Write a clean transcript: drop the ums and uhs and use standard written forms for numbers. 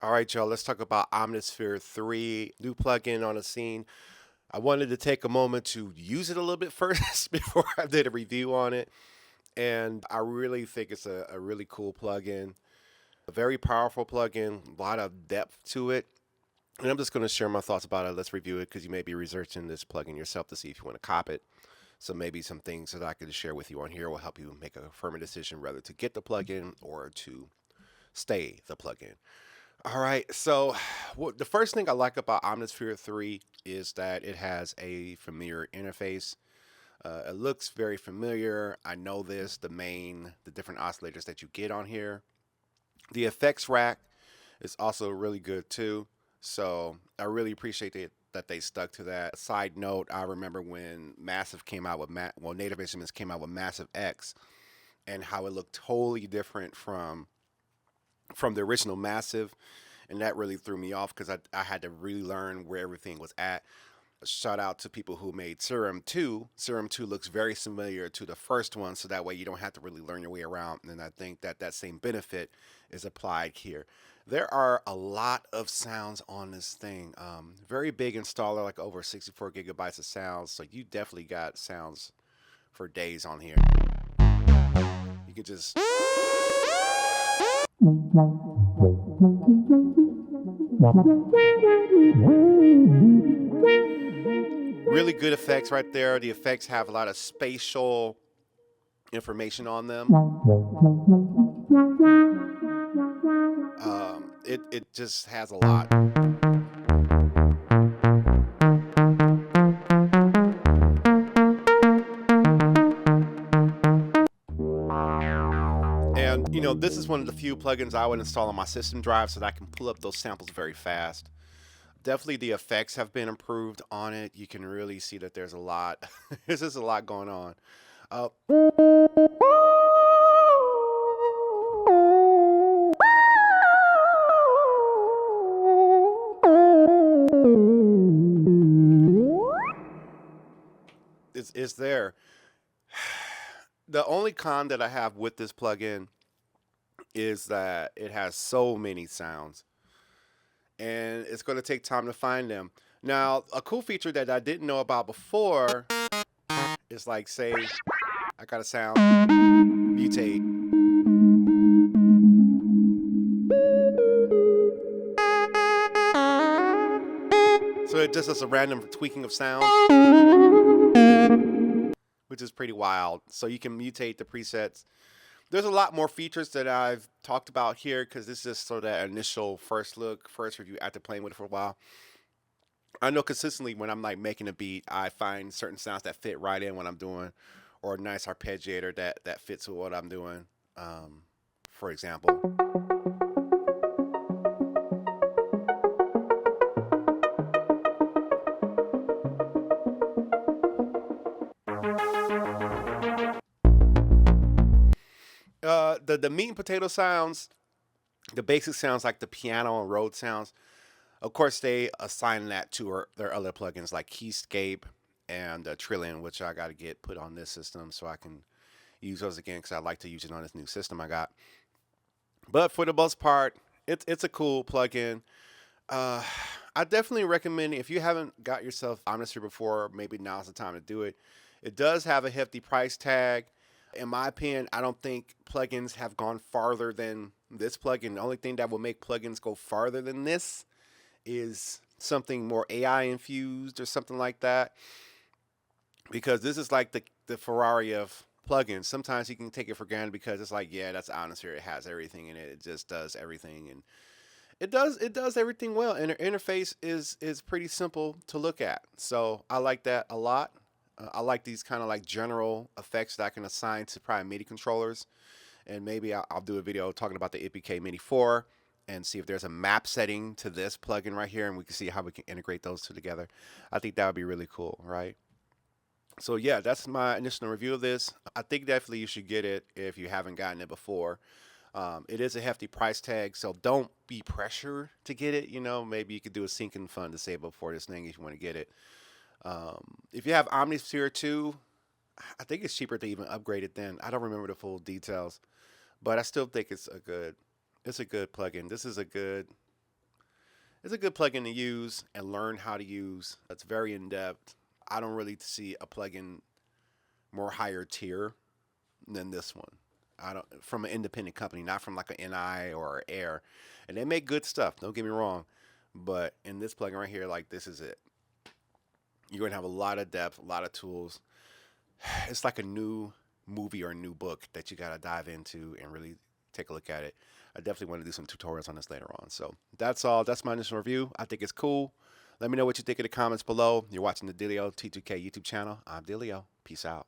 All right, y'all, let's talk about Omnisphere 3, new plugin on the scene. I wanted to take a moment to use it a little bit first before I did a review on it. And I really think it's a really cool plugin, a very powerful plugin, a lot of depth to it. And I'm just going to share my thoughts about it. Let's review it because you may be researching this plugin yourself to see if you want to cop it. So maybe some things that I could share with you on here will help you make a firmer decision whether to get the plugin or to stay the plugin. All right. So, the first thing I like about Omnisphere 3 is that it has a familiar interface. It looks very familiar. I know the different oscillators that you get on here. The effects rack is also really good too. So, I really appreciate it that they stuck to that. Side note, I remember when Massive came out with Native Instruments came out with Massive X and how it looked totally different from the original Massive, and that really threw me off because I had to really learn where everything was at. Shout out to people who made Serum 2. Serum 2 looks very similar to the first one, so that way you don't have to really learn your way around. And I think that that same benefit is applied here. There are a lot of sounds on this thing. Very big installer, like over 64 gigabytes of sounds. So you definitely got sounds for days on here. You can just really good effects right there. The effects have a lot of spatial information on them. It just has a lot. And this is one of the few plugins I would install on my system drive so that I can pull up those samples very fast. Definitely the effects have been improved on it. You can really see that there's a lot. There's just a lot going on. Uh, it's there. The only con that I have with this plugin is that it has so many sounds and it's going to take time to find them. Now, a cool feature that I didn't know about before is like, say, I got a sound, mutate. So it just does a random tweaking of sound, which is pretty wild. So you can mutate the presets. There's a lot more features that I've talked about here because this is just sort of that initial first look, first review after playing with it for a while. I know consistently when I'm like making a beat, I find certain sounds that fit right in what I'm doing, or a nice arpeggiator that fits with what I'm doing. For example, the meat and potato sounds, the basic sounds like the piano and Rhodes sounds. Of course, they assign that to their other plugins like Keyscape and Trillion, which I got to get put on this system so I can use those again because I like to use it on this new system I got. But for the most part, it's a cool plugin. Uh, I definitely recommend if you haven't got yourself Omnisphere before, maybe now's the time to do it. It does have a hefty price tag. In my opinion, I don't think plugins have gone farther than this plugin. The only thing that will make plugins go farther than this is something more AI infused or something like that. Because this is like the Ferrari of plugins. Sometimes you can take it for granted because it's like, yeah, that's Omnisphere. It has everything in it. It just does everything, and it does everything well. And the interface is pretty simple to look at. So I like that a lot. I like these kind of like general effects that I can assign to probably MIDI controllers, and maybe I'll do a video talking about the EPK MIDI 4 and see if there's a map setting to this plugin right here, and we can see how we can integrate those two together. I think that would be really cool, right? So yeah, that's my initial review of this. I think definitely you should get it if you haven't gotten it before. It is a hefty price tag, so don't be pressured to get it. Maybe you could do a sinking fund to save up for this thing if you want to get it. If you have Omnisphere 2, I think it's cheaper to even upgrade it then. I don't remember the full details, but I still think it's a good plugin. This is a good It's a good plugin to use and learn how to use. It's very in-depth. I don't really see a plugin more higher tier than this one. I don't, from an independent company, not from like an NI or Air. And they make good stuff, don't get me wrong. But in this plugin right here, like, this is it. You're going to have a lot of depth, a lot of tools. It's like a new movie or a new book that you got to dive into and really take a look at it. I definitely want to do some tutorials on this later on. So that's all. That's my initial review. I think it's cool. Let me know what you think in the comments below. You're watching the Dilio T2K YouTube channel. I'm Dilio. Peace out.